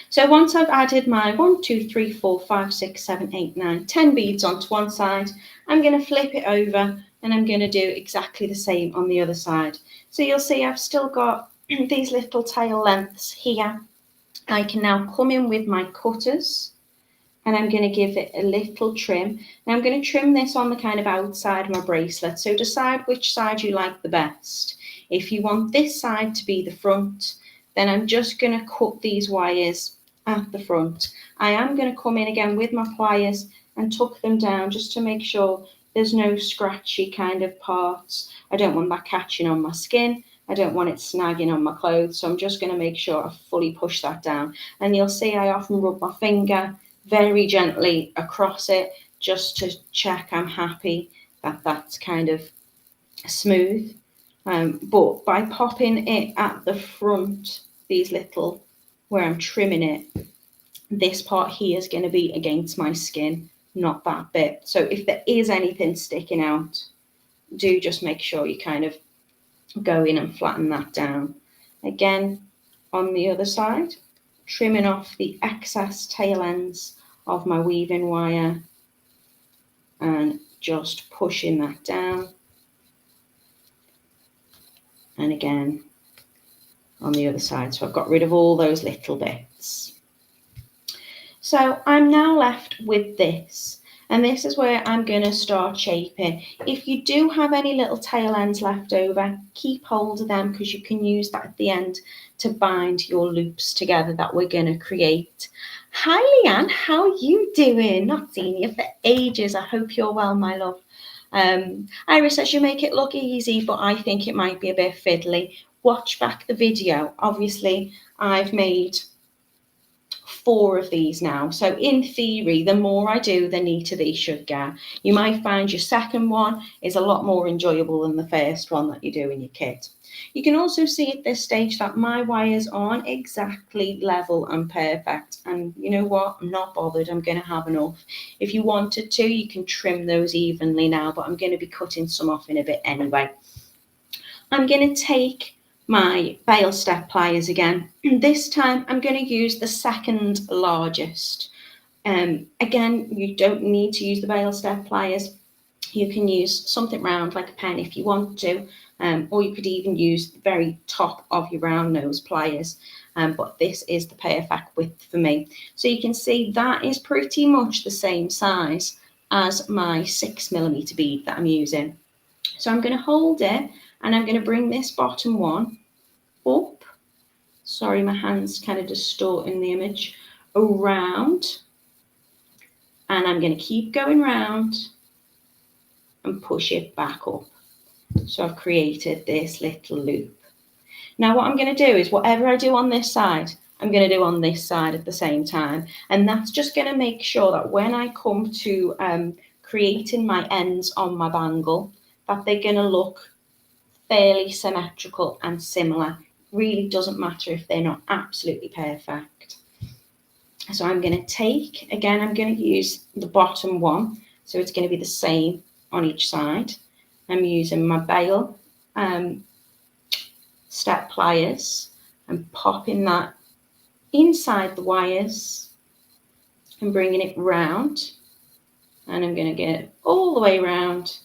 So once I've added my 1, 2, 3, 4, 5, 6, 7, 8, 9, 10 beads onto one side, I'm going to flip it over and I'm going to do exactly the same on the other side. So you'll see I've still got these little tail lengths here. I can now come in with my cutters and I'm going to give it a little trim. Now I'm going to trim this on the kind of outside of my bracelet. So decide which side you like the best. If you want this side to be the front, then I'm just going to cut these wires at the front. I am going to come in again with my pliers and tuck them down just to make sure there's no scratchy kind of parts. I don't want that catching on my skin. I don't want it snagging on my clothes. So I'm just going to make sure I fully push that down. And you'll see I often rub my finger very gently across it just to check I'm happy that that's kind of smooth. But by popping it at the front, these little, where I'm trimming it, this part here is going to be against my skin, not that bit. So if there is anything sticking out, do just make sure you kind of go in and flatten that down. Again, on the other side, trimming off the excess tail ends of my weaving wire and just pushing that down. And again, on the other side. So I've got rid of all those little bits. So I'm now left with this. And this is where I'm going to start shaping. If you do have any little tail ends left over, keep hold of them because you can use that at the end to bind your loops together that we're going to create. Hi Leanne, how are you doing? Not seen you for ages. I hope you're well, my love. Iris says you make it look easy, but I think it might be a bit fiddly. Watch back the video. Obviously, I've made 4 of these now. So in theory, the more I do, the neater these should get. You might find your second one is a lot more enjoyable than the first one that you do in your kit. You can also see at this stage that my wires aren't exactly level and perfect. And you know what? I'm not bothered. I'm going to have enough. If you wanted to, you can trim those evenly now, but I'm going to be cutting some off in a bit anyway. I'm going to take my bail step pliers again. This time I'm going to use the second largest. Again, you don't need to use the bail step pliers. You can use something round like a pen if you want to, or you could even use the very top of your round nose pliers. But this is the perfect width for me. So you can see that is pretty much the same size as my 6mm bead that I'm using. So I'm going to hold it and I'm going to bring this bottom one up. Sorry, my hand's kind of distorting the image. Around. And I'm going to keep going round and push it back up. So I've created this little loop. Now what I'm going to do is whatever I do on this side, I'm going to do on this side at the same time. And that's just going to make sure that when I come to creating my ends on my bangle, that they're going to look fairly symmetrical and similar. Really doesn't matter if they're not absolutely perfect. So I'm going to take, again, I'm going to use the bottom one. So it's going to be the same on each side. I'm using my bail step pliers and popping that inside the wires and bringing it round. And I'm going to get it all the way round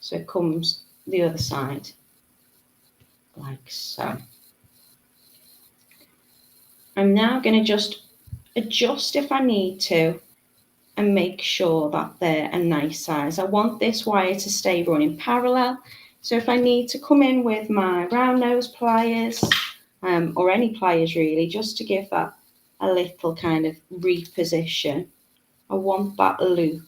so it comes the other side, like so. I'm now going to just adjust if I need to and make sure that they're a nice size. I want this wire to stay running parallel. So if I need to come in with my round nose pliers, or any pliers really, just to give that a little kind of reposition, I want that loop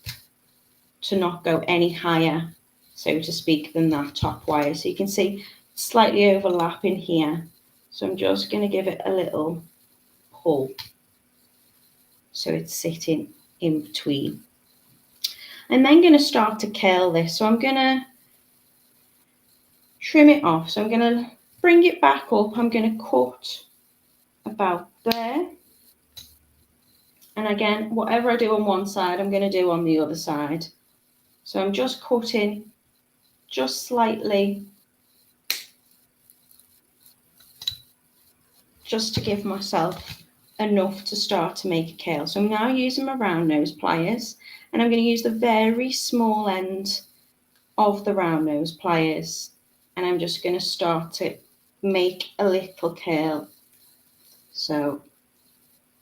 to not go any higher, so to speak, than that top wire. So you can see slightly overlapping here. So I'm just going to give it a little pull so it's sitting in between. I'm then going to start to curl this. So I'm going to trim it off. So I'm going to bring it back up. I'm going to cut about there. And again, whatever I do on one side, I'm going to do on the other side. So I'm just cutting just slightly, just to give myself enough to start to make a curl. So I'm now using my round nose pliers, and I'm going to use the very small end of the round nose pliers, and I'm just going to start to make a little curl. So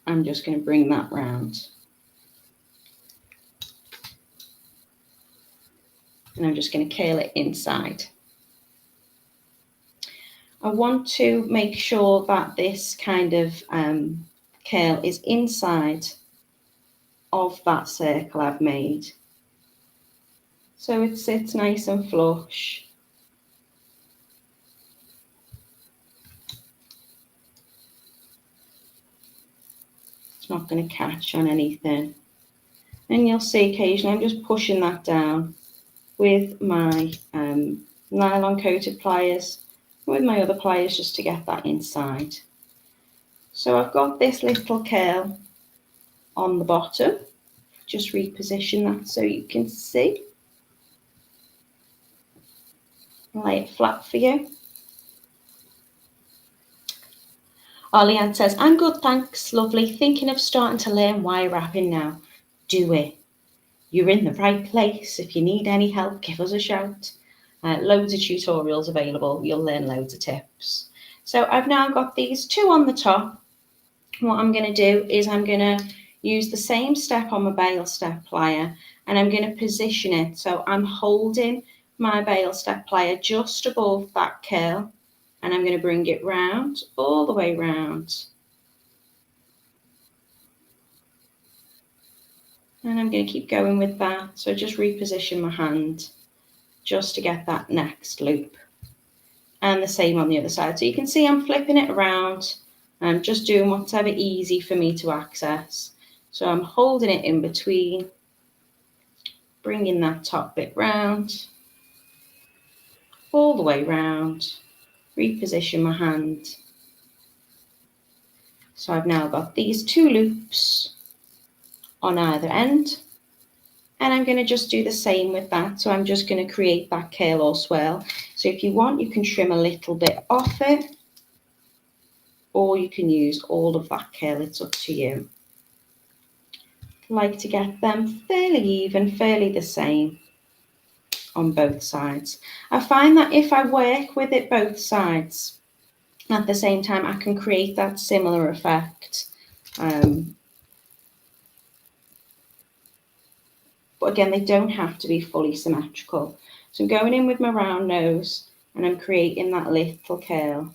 I'm just going to bring that round. And I'm just going to curl it inside. I want to make sure that this kind of curl is inside of that circle I've made. So it sits nice and flush. It's not going to catch on anything. And you'll see occasionally I'm just pushing that down with my nylon coated pliers, with my other pliers, just to get that inside. So I've got this little curl on the bottom. Just reposition that so you can see. Lay it flat for you. Leanne says, I'm good, thanks, lovely. Thinking of starting to learn wire wrapping now. Do it. You're in the right place. If you need any help, give us a shout. Loads of tutorials available. You'll learn loads of tips. So I've now got these two on the top. What I'm going to do is I'm going to use the same step on my bail step plier, and I'm going to position it so I'm holding my bail step plier just above that curl, and I'm going to bring it round, all the way round. And I'm going to keep going with that. So just reposition my hand just to get that next loop. And the same on the other side. So you can see I'm flipping it around. I'm just doing whatever easy for me to access. So I'm holding it in between, bringing that top bit round, all the way round, reposition my hand. So I've now got these two loops on either end. And I'm going to just do the same with that. So I'm just going to create that curl or swirl. So if you want, you can trim a little bit off it, or you can use all of that curl. It's up to you. I like to get them fairly even, fairly the same on both sides. I find that if I work with it both sides at the same time, I can create that similar effect. But again, they don't have to be fully symmetrical. So I'm going in with my round nose and I'm creating that little curl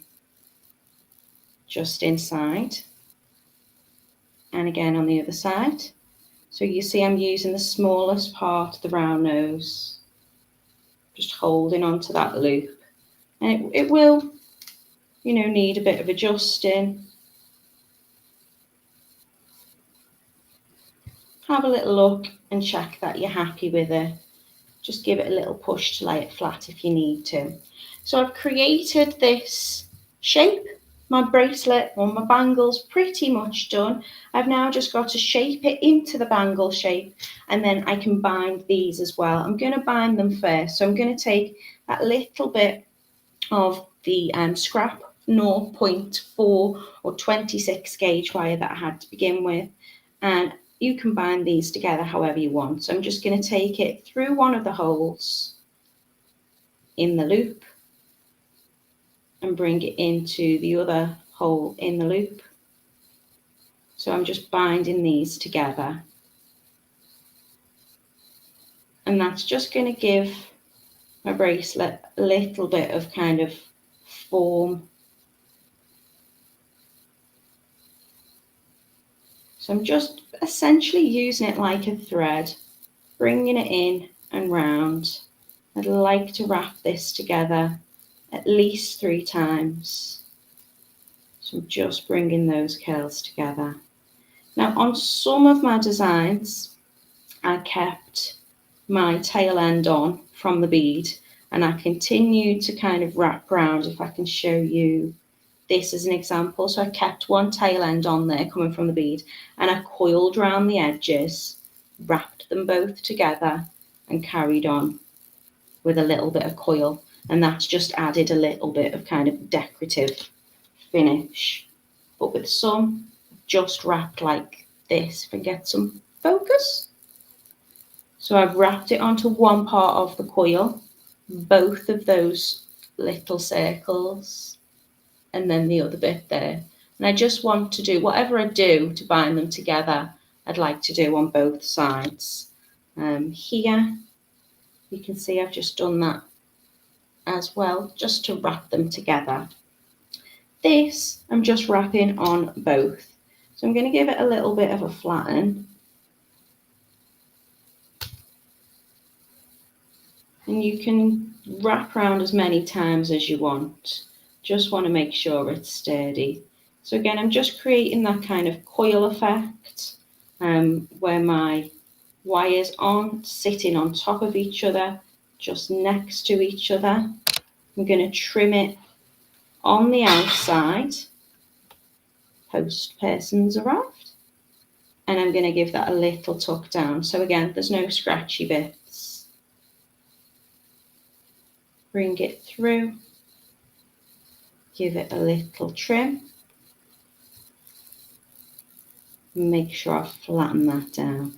just inside. And again on the other side. So you see I'm using the smallest part of the round nose, just holding onto that loop. And it will, you know, need a bit of adjusting. Have a little look and check that you're happy with it. Just give it a little push to lay it flat if you need to. So I've created this shape. My bracelet or my bangle's pretty much done. I've now just got to shape it into the bangle shape, and then I can bind these as well. I'm going to bind them first. So I'm going to take that little bit of the scrap 0.4 or 26 gauge wire that I had to begin with, and you can bind these together however you want. So I'm just going to take it through one of the holes in the loop and bring it into the other hole in the loop. So I'm just binding these together. And that's just going to give my bracelet a little bit of kind of form. So I'm just essentially using it like a thread, bringing it in and round. I'd like to wrap this together at least 3 times. So I'm just bringing those curls together. Now on some of my designs, I kept my tail end on from the bead and I continued to kind of wrap around. If I can show you this as an example. So I kept one tail end on there coming from the bead and I coiled around the edges, wrapped them both together and carried on with a little bit of coil, and that's just added a little bit of kind of decorative finish. But with some, just wrapped like this. If I get some focus. So I've wrapped it onto one part of the coil, both of those little circles, and then the other bit there. And I just want to do whatever I do to bind them together, I'd like to do on both sides. Here, you can see I've just done that as well, just to wrap them together. This, I'm just wrapping on both. So I'm going to give it a little bit of a flatten. And you can wrap around as many times as you want. Just want to make sure it's sturdy. So again, I'm just creating that kind of coil effect where my wires aren't sitting on top of each other, just next to each other. I'm going to trim it on the outside post person's arrived. And I'm going to give that a little tuck down. So again, there's no scratchy bits. Bring it through. Give it a little trim. Make sure I flatten that down.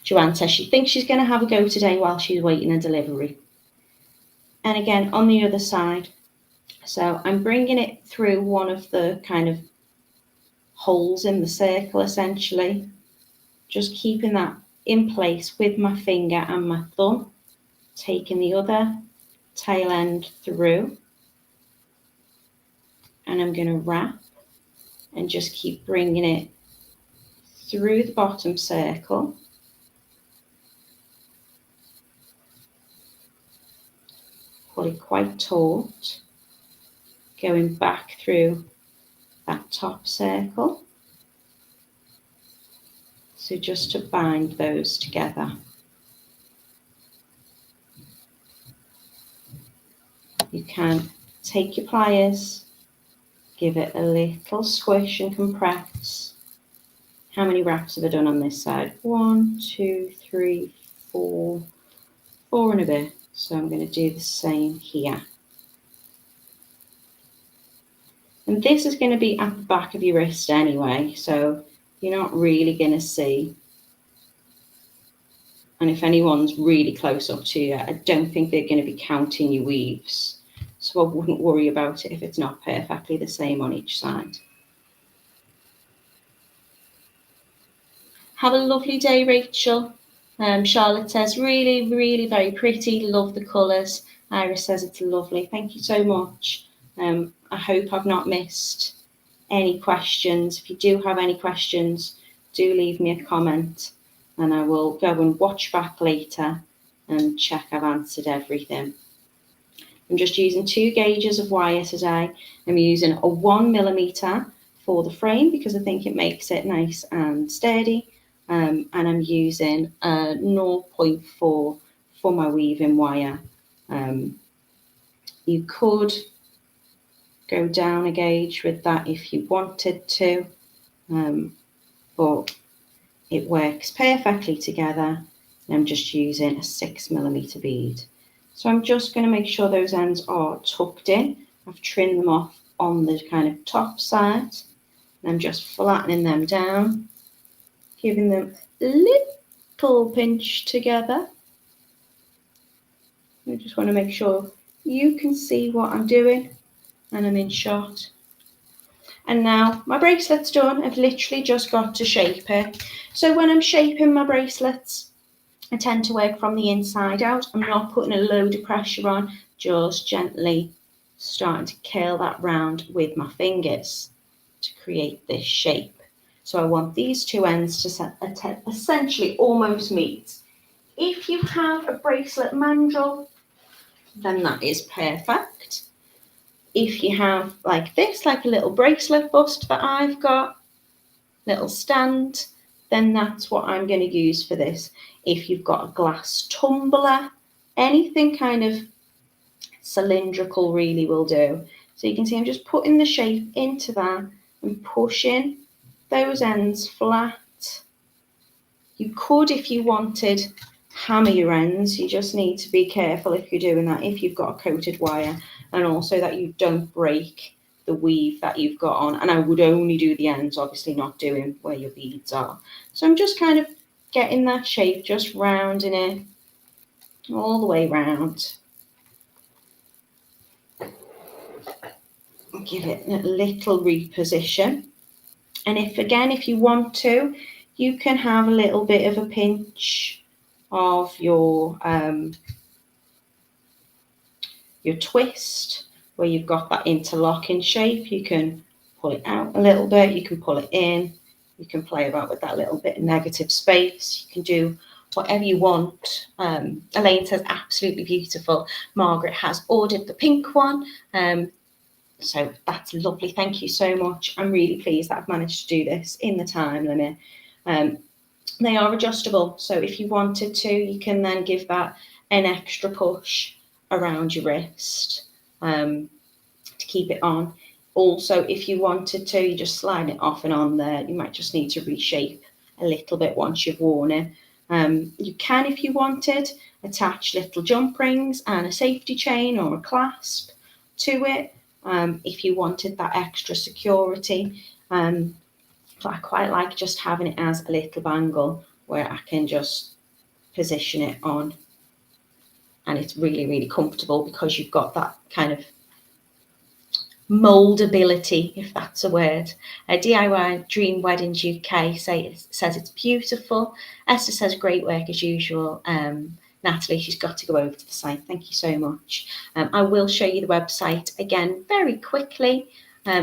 Joanne says she thinks she's going to have a go today while she's waiting a delivery. And again, on the other side. So I'm bringing it through one of the kind of holes in the circle, essentially. Just keeping that in place with my finger and my thumb. Taking the other tail end through. And I'm going to wrap and just keep bringing it through the bottom circle. Pull it quite taut. Going back through that top circle. So just to bind those together. You can take your pliers, give it a little squish and compress. How many wraps have I done on this side? 1, 2, 3, 4, 4 and a bit. So I'm going to do the same here. And this is going to be at the back of your wrist anyway, so you're not really going to see. And if anyone's really close up to you, I don't think they're going to be counting your weaves. So I wouldn't worry about it if it's not perfectly the same on each side. Have a lovely day, Rachel. Charlotte says, really, really very pretty. Love the colours. Iris says it's lovely. Thank you so much. I hope I've not missed any questions. If you do have any questions, do leave me a comment and I will go and watch back later and check I've answered everything. I'm just using 2 gauges of wire today. I'm using a 1mm for the frame because I think it makes it nice and sturdy. And I'm using a 0.4 for my weaving wire. You could go down a gauge with that if you wanted to, but it works perfectly together. I'm just using a 6mm bead. So I'm just going to make sure those ends are tucked in. I've trimmed them off on the kind of top side. And I'm just flattening them down, giving them a little pinch together. I just want to make sure you can see what I'm doing and I'm in shot. And now my bracelet's done. I've literally just got to shape it. So when I'm shaping my bracelets, I tend to work from the inside out. I'm not putting a load of pressure on, just gently starting to curl that round with my fingers to create this shape. So I want these 2 ends to essentially almost meet. If you have a bracelet mandrel, then that is perfect. If you have like this, like a little bracelet bust that I've got, little stand, then that's what I'm going to use for this. If you've got a glass tumbler, anything kind of cylindrical really will do. So you can see I'm just putting the shape into that and pushing those ends flat. You could, if you wanted, hammer your ends. You just need to be careful if you're doing that, if you've got a coated wire, and also that you don't break the weave that you've got on. And I would only do the ends, obviously not doing where your beads are. So I'm just kind of getting that shape, just rounding it all the way round. Give it a little reposition. And if you want to, you can have a little bit of a pinch of your twist where you've got that interlocking shape. You can pull it out a little bit, you can pull it in, you can play about with that little bit of negative space. You can do whatever you want. Elaine says, absolutely beautiful. Margaret has ordered the pink one. So that's lovely. Thank you so much. I'm really pleased that I've managed to do this in the time limit. They are adjustable. So if you wanted to, you can then give that an extra push around your wrist to keep it on. Also, if you wanted to, you just slide it off and on there. You might just need to reshape a little bit once you've worn it. You can, if you wanted, attach little jump rings and a safety chain or a clasp to it. If you wanted that extra security, but I quite like just having it as a little bangle where I can just position it on, and it's really, really comfortable because you've got that kind of moldability, if that's a word. DIY Dream Weddings UK says it's beautiful. Esther says great work as usual. Natalie, she's got to go over to the site. Thank you so much. I will show you the website again very quickly.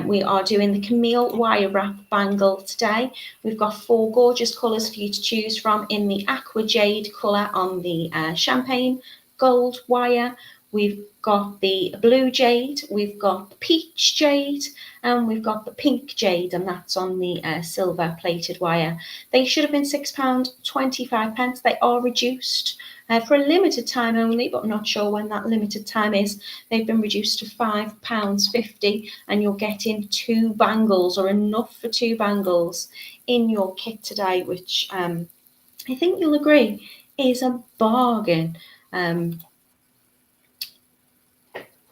We are doing the Camille wire wrap bangle today. We've got 4 gorgeous colours for you to choose from in the aqua jade colour on the champagne gold wire. We've got the blue jade, we've got the peach jade, and we've got the pink jade, and that's on the silver plated wire. They should have been £6.25. They are reduced for a limited time only, but I'm not sure when that limited time is. They've been reduced to £5.50, and you're getting 2 bangles, or enough for 2 bangles in your kit today, which I think you'll agree is a bargain.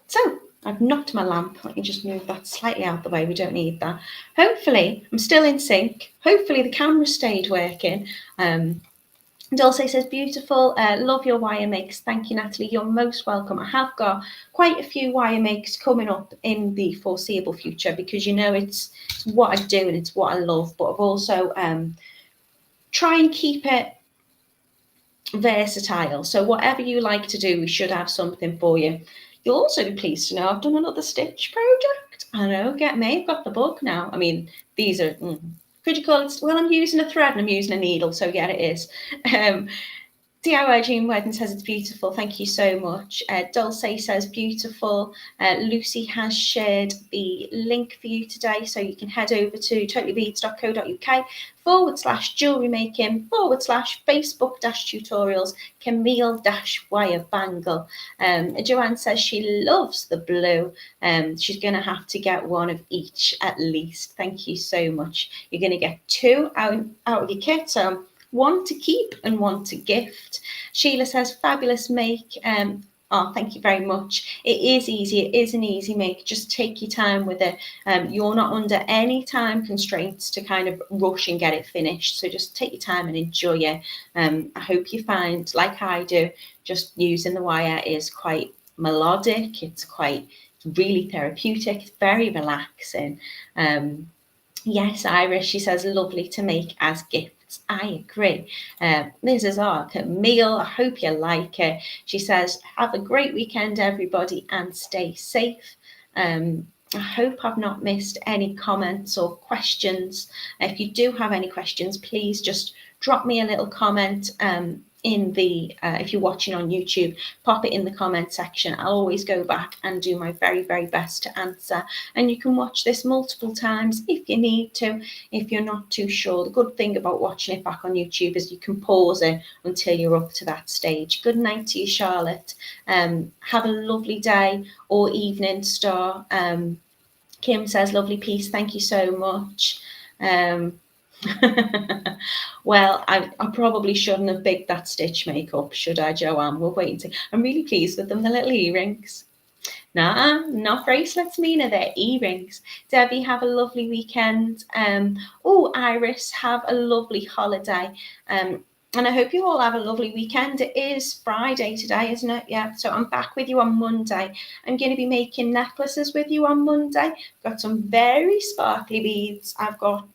So I've knocked my lamp. Let me just move that slightly out the way. We don't need that. Hopefully, I'm still in sync. Hopefully the camera stayed working. Dulce says, beautiful, love your wire makes. Thank you, Natalie. You're most welcome. I have got quite a few wire makes coming up in the foreseeable future, because, you know, it's what I do and it's what I love, but I've also try and keep it versatile. So whatever you like to do, we should have something for you. You'll also be pleased to know I've done another stitch project. I know, get me, I've got the bug now. I mean, these are, could you call it, well, I'm using a thread and I'm using a needle, so yeah, it is. DIY June Wedding says it's beautiful. Thank you so much. Dulce says beautiful. Lucy has shared the link for you today, so you can head over to totallybeads.co.uk/jewelry making /Facebook-tutorials Camille-wire bangle. Joanne says she loves the blue. She's going to have to get one of each at least. Thank you so much. You're going to get 2 out of your kit. So one to keep and one to gift. Sheila says, fabulous make. Oh, thank you very much. It is easy. It is an easy make. Just take your time with it. You're not under any time constraints to kind of rush and get it finished. So just take your time and enjoy it. I hope you find, like I do, just using the wire is quite melodic. It's really therapeutic. It's very relaxing. Yes, Iris, she says, lovely to make as gifts. I agree. Mrs. R. Camille, I hope you like it. She says, have a great weekend, everybody, and stay safe. I hope I've not missed any comments or questions. If you do have any questions, please just drop me a little comment in the if you're watching on YouTube, pop it in the comment section. I'll always go back and do my very, very best to answer. And you can watch this multiple times if you need to, if you're not too sure. The good thing about watching it back on YouTube is you can pause it until you're up to that stage. Good night to you, Charlotte. Have a lovely day or evening, Star. Kim says, lovely piece. Thank you so much. Well, I probably shouldn't have bigged that stitch makeup, should I, Joanne? We'll wait and see. I'm really pleased with them, the little earrings. Nah, not bracelets, Mina, they're earrings. Debbie, have a lovely weekend. Oh, Iris, have a lovely holiday. And I hope you all have a lovely weekend. It is Friday today, isn't it? Yeah, so I'm back with you on Monday. I'm going to be making necklaces with you on Monday. Got some very sparkly beads. I've got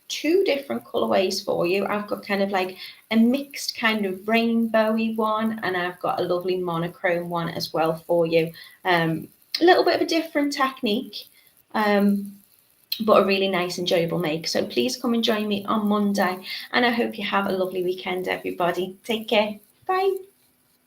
2 different colorways for you. I've got kind of like a mixed kind of rainbowy one, and I've got a lovely monochrome one as well for you. A little bit of a different technique, but a really nice, enjoyable make. So please come and join me on Monday, and I hope you have a lovely weekend, everybody. Take care. Bye.